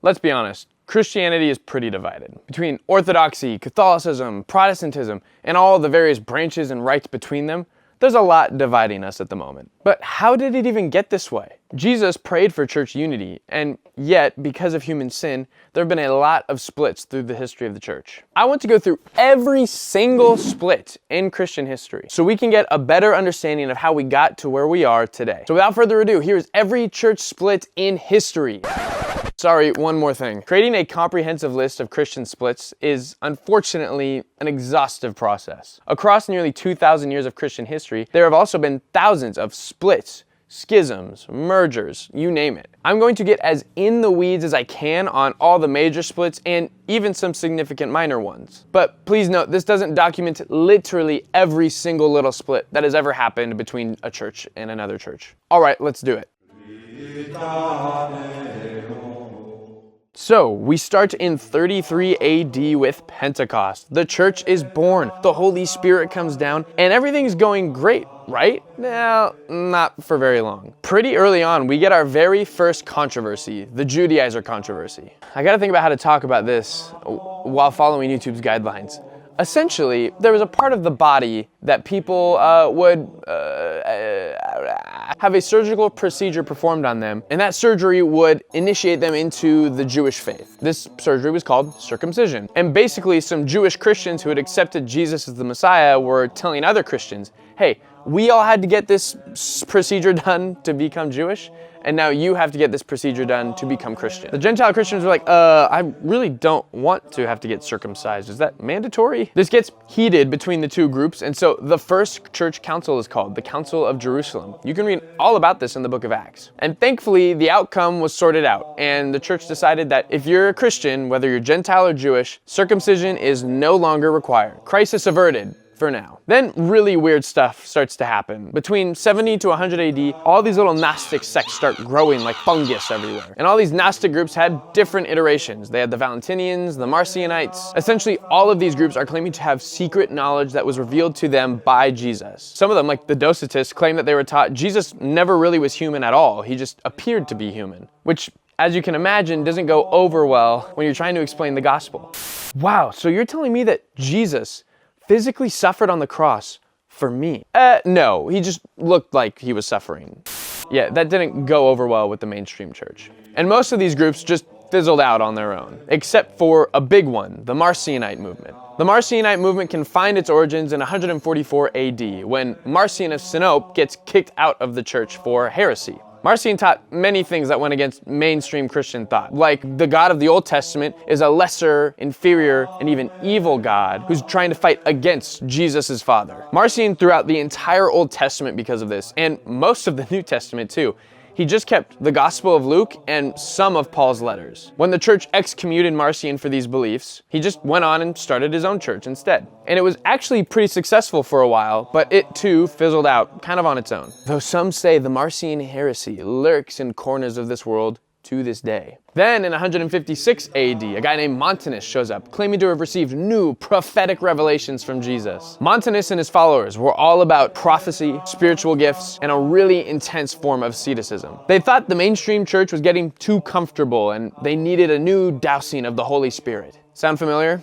Let's be honest, Christianity is pretty divided. Between Orthodoxy, Catholicism, Protestantism, and all the various branches and rites between them, there's a lot dividing us at the moment. But how did it even get this way? Jesus prayed for church unity, and yet, because of human sin, there have been a lot of splits through the history of the church. I want to go through every single split in Christian history so we can get a better understanding of how we got to where we are today. So without further ado, here's every church split in history. Sorry, one more thing. Creating a comprehensive list of Christian splits is, unfortunately, an exhaustive process. Across nearly 2,000 years of Christian history, there have also been thousands of splits, schisms, mergers, you name it. I'm going to get as in the weeds as I can on all the major splits and even some significant minor ones. But please note, this doesn't document literally every single little split that has ever happened between a church and another church. All right, let's do it. So, we start in 33 AD with Pentecost. The church is born, the Holy Spirit comes down, and everything's going great, right? Well, not for very long. Pretty early on, we get our very first controversy, the Judaizer controversy. I gotta think about how to talk about this while following YouTube's guidelines. Essentially, there was a part of the body that people would have a surgical procedure performed on them, and that surgery would initiate them into the Jewish faith. This surgery was called circumcision. And basically, some Jewish Christians who had accepted Jesus as the Messiah were telling other Christians, hey, we all had to get this procedure done to become Jewish, and now you have to get this procedure done to become Christian. The Gentile Christians were like, I really don't want to have to get circumcised. Is that mandatory? This gets heated between the two groups, and so the first church council is called the Council of Jerusalem. You can read all about this in the book of Acts. And thankfully, the outcome was sorted out, and the church decided that if you're a Christian, whether you're Gentile or Jewish, circumcision is no longer required. Crisis averted. For now. Then really weird stuff starts to happen. Between 70 to 100 AD, all these little Gnostic sects start growing like fungus everywhere. And all these Gnostic groups had different iterations. They had the Valentinians, the Marcionites. Essentially, all of these groups are claiming to have secret knowledge that was revealed to them by Jesus. Some of them, like the Docetists, claim that they were taught Jesus never really was human at all. He just appeared to be human, which, as you can imagine, doesn't go over well when you're trying to explain the gospel. Wow, so you're telling me that Jesus physically suffered on the cross for me? No, he just looked like he was suffering. Yeah, that didn't go over well with the mainstream church. And most of these groups just fizzled out on their own, except for a big one, the Marcionite movement. The Marcionite movement can find its origins in 144 AD, when Marcion of Sinope gets kicked out of the church for heresy. Marcion taught many things that went against mainstream Christian thought, like the God of the Old Testament is a lesser, inferior, and even evil God who's trying to fight against Jesus' Father. Marcion threw out the entire Old Testament because of this, and most of the New Testament too. He just kept the Gospel of Luke and some of Paul's letters. When the church excommunicated Marcion for these beliefs, he just went on and started his own church instead. And it was actually pretty successful for a while, but it too fizzled out kind of on its own. Though some say the Marcion heresy lurks in corners of this world to this day. Then in 156 AD, a guy named Montanus shows up, claiming to have received new prophetic revelations from Jesus. Montanus and his followers were all about prophecy, spiritual gifts, and a really intense form of asceticism. They thought the mainstream church was getting too comfortable and they needed a new dousing of the Holy Spirit. Sound familiar?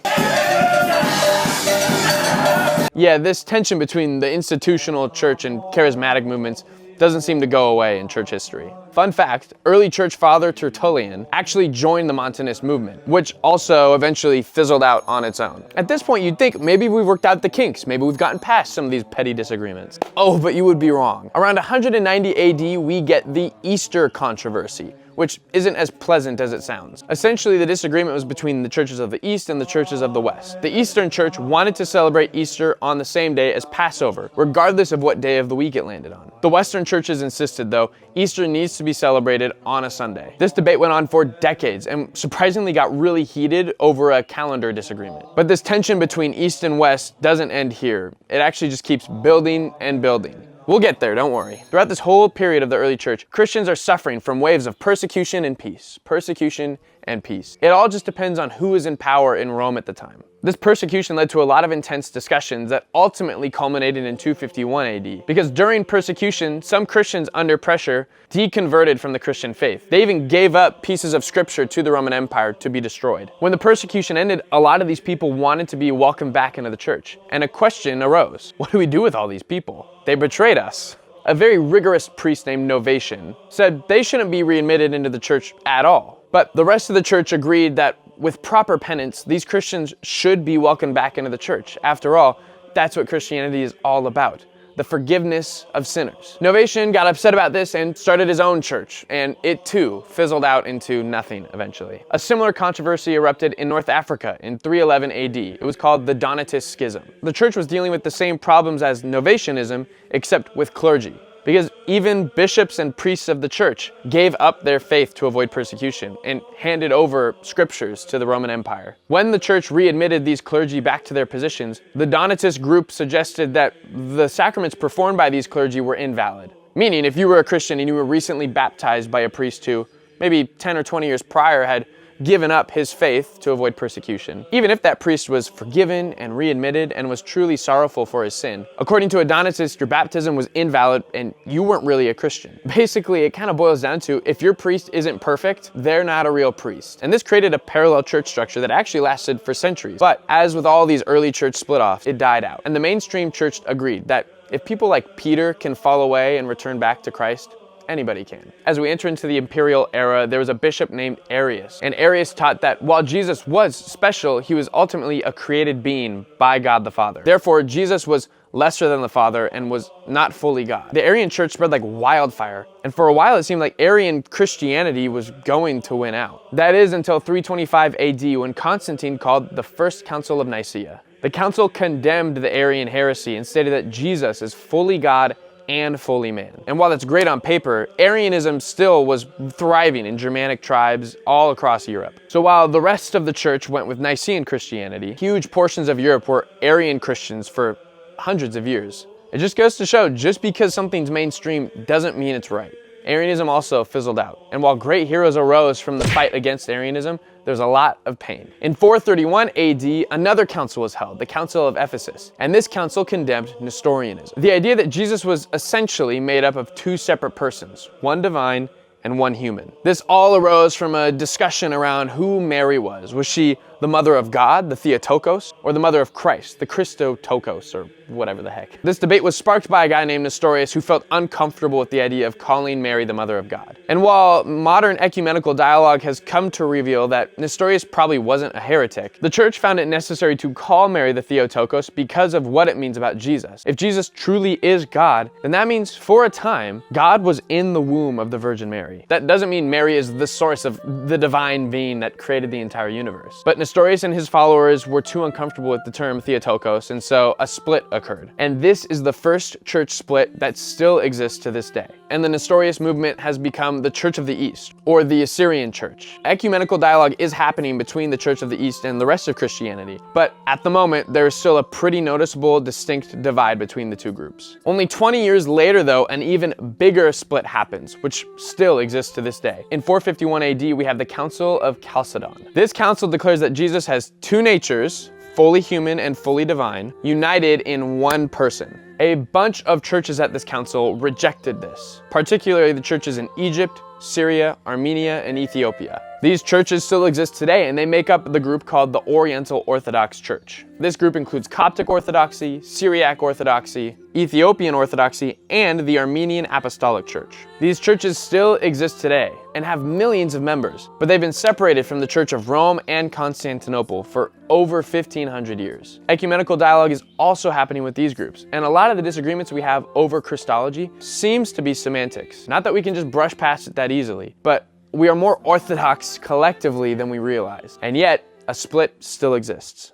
Yeah, this tension between the institutional church and charismatic movements doesn't seem to go away in church history. Fun fact, early church father Tertullian actually joined the Montanist movement, which also eventually fizzled out on its own. At this point, you'd think maybe we've worked out the kinks, maybe we've gotten past some of these petty disagreements. Oh, but you would be wrong. Around 190 AD, we get the Easter controversy, which isn't as pleasant as it sounds. Essentially, the disagreement was between the churches of the East and the churches of the West. The Eastern Church wanted to celebrate Easter on the same day as Passover, regardless of what day of the week it landed on. The Western churches insisted, though, Easter needs to be celebrated on a Sunday. This debate went on for decades and surprisingly got really heated over a calendar disagreement. But this tension between East and West doesn't end here. It actually just keeps building and building. We'll get there, don't worry. Throughout this whole period of the early church, Christians are suffering from waves of persecution and peace. Persecution and peace. It all just depends on who is in power in Rome at the time. This persecution led to a lot of intense discussions that ultimately culminated in 251 AD. Because during persecution, some Christians under pressure deconverted from the Christian faith. They even gave up pieces of scripture to the Roman Empire to be destroyed. When the persecution ended, a lot of these people wanted to be welcomed back into the church. And a question arose: what do we do with all these people? They betrayed us. A very rigorous priest named Novatian said they shouldn't be readmitted into the church at all. But the rest of the church agreed that with proper penance, these Christians should be welcomed back into the church. After all, that's what Christianity is all about: the forgiveness of sinners. Novatian got upset about this and started his own church, and it too fizzled out into nothing eventually. A similar controversy erupted in North Africa in 311 AD. It was called the Donatist Schism. The church was dealing with the same problems as Novatianism, except with clergy, because even bishops and priests of the church gave up their faith to avoid persecution and handed over scriptures to the Roman Empire. When the church readmitted these clergy back to their positions, the Donatist group suggested that the sacraments performed by these clergy were invalid. Meaning, if you were a Christian and you were recently baptized by a priest who, maybe 10 or 20 years prior, had given up his faith to avoid persecution, even if that priest was forgiven and readmitted and was truly sorrowful for his sin, according to a Donatist, your baptism was invalid and you weren't really a Christian. Basically, it kind of boils down to, if your priest isn't perfect, they're not a real priest. And this created a parallel church structure that actually lasted for centuries. But as with all these early church split-offs, it died out. And the mainstream church agreed that if people like Peter can fall away and return back to Christ, anybody can. As we enter into the imperial era, there was a bishop named Arius, and Arius taught that while Jesus was special, he was ultimately a created being by God the Father. Therefore, Jesus was lesser than the Father and was not fully God. The Arian church spread like wildfire, and for a while it seemed like Arian Christianity was going to win out. That is until 325 AD, when Constantine called the First Council of Nicaea. The council condemned the Arian heresy and stated that Jesus is fully God and fully man. And while that's great on paper, Arianism still was thriving in Germanic tribes all across Europe. So while the rest of the church went with Nicene Christianity, huge portions of Europe were Arian Christians for hundreds of years. It just goes to show, just because something's mainstream doesn't mean it's right. Arianism also fizzled out, and while great heroes arose from the fight against Arianism, there's a lot of pain. In 431 AD, another council was held, the Council of Ephesus, and this council condemned Nestorianism. The idea that Jesus was essentially made up of two separate persons, one divine and one human. This all arose from a discussion around who Mary was. Was she the mother of God, the Theotokos, or the mother of Christ, the Christotokos, or whatever the heck? This debate was sparked by a guy named Nestorius who felt uncomfortable with the idea of calling Mary the mother of God. And while modern ecumenical dialogue has come to reveal that Nestorius probably wasn't a heretic, the church found it necessary to call Mary the Theotokos because of what it means about Jesus. If Jesus truly is God, then that means for a time, God was in the womb of the Virgin Mary. That doesn't mean Mary is the source of the divine being that created the entire universe. But Nestorius and his followers were too uncomfortable with the term Theotokos, and so a split occurred. And this is the first church split that still exists to this day. And the Nestorius movement has become the Church of the East, or the Assyrian Church. Ecumenical dialogue is happening between the Church of the East and the rest of Christianity, but at the moment, there is still a pretty noticeable, distinct divide between the two groups. Only 20 years later, though, an even bigger split happens, which still exists to this day. In 451 AD, we have the Council of Chalcedon. This council declares that Jesus has two natures, fully human and fully divine, united in one person. A bunch of churches at this council rejected this, particularly the churches in Egypt, Syria, Armenia, and Ethiopia. These churches still exist today, and they make up the group called the Oriental Orthodox Church. This group includes Coptic Orthodoxy, Syriac Orthodoxy, Ethiopian Orthodoxy, and the Armenian Apostolic Church. These churches still exist today and have millions of members, but they've been separated from the Church of Rome and Constantinople for over 1,500 years. Ecumenical dialogue is also happening with these groups, and a lot of the disagreements we have over Christology seems to be semantics. Not that we can just brush past it that easily, but we are more orthodox collectively than we realize, and yet a split still exists.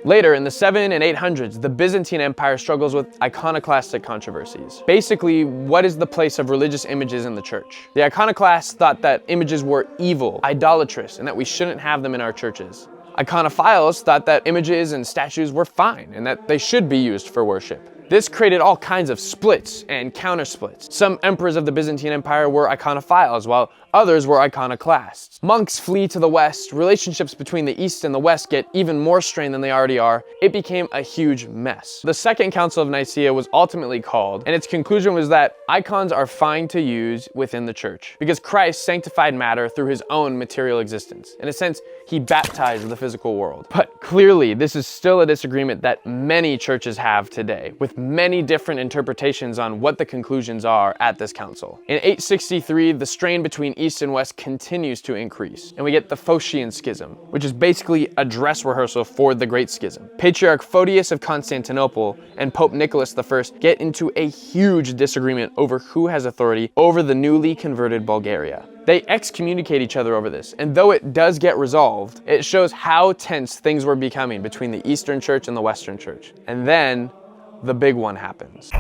Later, in the 700s and 800s, the Byzantine Empire struggles with iconoclastic controversies. Basically, what is the place of religious images in the church? The iconoclasts thought that images were evil, idolatrous, and that we shouldn't have them in our churches. Iconophiles thought that images and statues were fine and that they should be used for worship. This created all kinds of splits and counter-splits. Some emperors of the Byzantine Empire were iconophiles, while others were iconoclasts. Monks flee to the west, relationships between the east and the west get even more strained than they already are. It became a huge mess. The Second Council of Nicaea was ultimately called, and its conclusion was that icons are fine to use within the church, because Christ sanctified matter through his own material existence. In a sense, he baptized the physical world. But clearly, this is still a disagreement that many churches have today, with many different interpretations on what the conclusions are at this council. In 863, the strain between East and West continues to increase, and we get the Phocian Schism, which is basically a dress rehearsal for the Great Schism. Patriarch Photius of Constantinople and Pope Nicholas I get into a huge disagreement over who has authority over the newly converted Bulgaria. They excommunicate each other over this, and though it does get resolved, it shows how tense things were becoming between the Eastern Church and the Western Church. And then, the big one happens.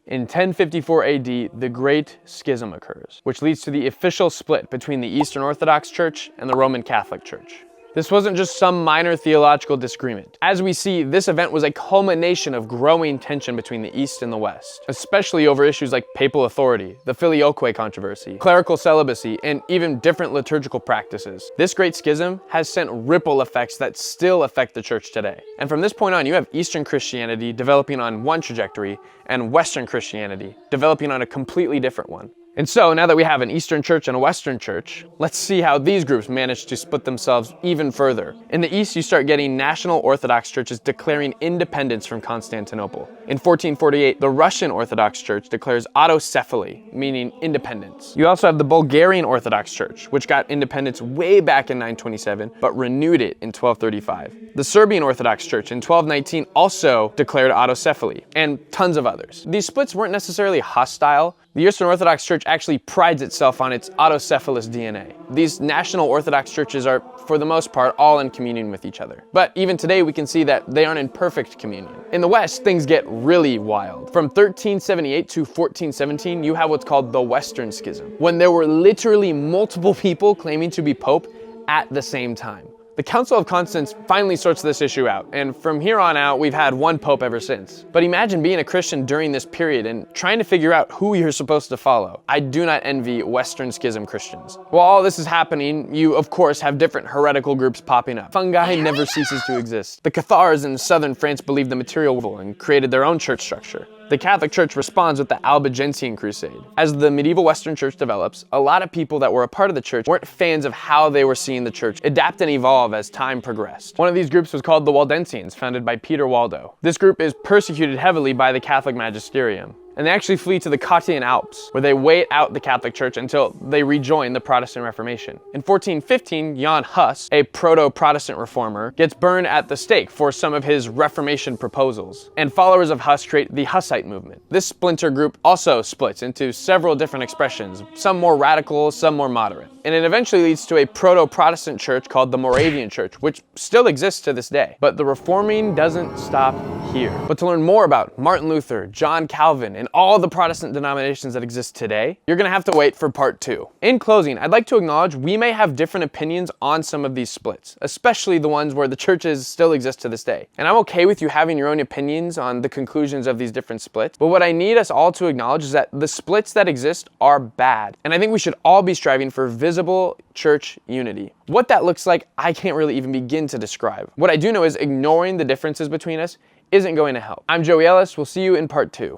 In 1054 AD, the Great Schism occurs, which leads to the official split between the Eastern Orthodox Church and the Roman Catholic Church. This wasn't just some minor theological disagreement. As we see, this event was a culmination of growing tension between the East and the West, especially over issues like papal authority, the Filioque controversy, clerical celibacy, and even different liturgical practices. This Great Schism has sent ripple effects that still affect the church today. And from this point on, you have Eastern Christianity developing on one trajectory and Western Christianity developing on a completely different one. And so, now that we have an Eastern Church and a Western Church, let's see how these groups manage to split themselves even further. In the East, you start getting national Orthodox churches declaring independence from Constantinople. In 1448, the Russian Orthodox Church declares autocephaly, meaning independence. You also have the Bulgarian Orthodox Church, which got independence way back in 927, but renewed it in 1235. The Serbian Orthodox Church in 1219 also declared autocephaly, and tons of others. These splits weren't necessarily hostile. The Eastern Orthodox Church actually prides itself on its autocephalous DNA. These national Orthodox churches are, for the most part, all in communion with each other. But even today, we can see that they aren't in perfect communion. In the West, things get really wild. From 1378 to 1417, you have what's called the Western Schism, when there were literally multiple people claiming to be Pope at the same time. The Council of Constance finally sorts this issue out, and from here on out, we've had one pope ever since. But imagine being a Christian during this period and trying to figure out who you're supposed to follow. I do not envy Western Schism Christians. While all this is happening, you of course have different heretical groups popping up. Fungi never ceases to exist. The Cathars in southern France believed the material world and created their own church structure. The Catholic Church responds with the Albigensian Crusade. As the medieval Western Church develops, a lot of people that were a part of the church weren't fans of how they were seeing the church adapt and evolve as time progressed. One of these groups was called the Waldensians, founded by Peter Waldo. This group is persecuted heavily by the Catholic magisterium, and they actually flee to the Cottian Alps, where they wait out the Catholic Church until they rejoin the Protestant Reformation. In 1415, Jan Hus, a proto-Protestant reformer, gets burned at the stake for some of his Reformation proposals, and followers of Hus create the Hussite movement. This splinter group also splits into several different expressions, some more radical, some more moderate. And it eventually leads to a proto-Protestant church called the Moravian Church, which still exists to this day. But the reforming doesn't stop here. But to learn more about Martin Luther, John Calvin, and all the Protestant denominations that exist today, you're gonna have to wait for part 2. In closing, I'd like to acknowledge we may have different opinions on some of these splits, especially the ones where the churches still exist to this day. And I'm okay with you having your own opinions on the conclusions of these different splits, but what I need us all to acknowledge is that the splits that exist are bad. And I think we should all be striving for visible church unity. What that looks like, I can't really even begin to describe. What I do know is ignoring the differences between us isn't going to help. I'm Joey Ellis. We'll see you in part 2.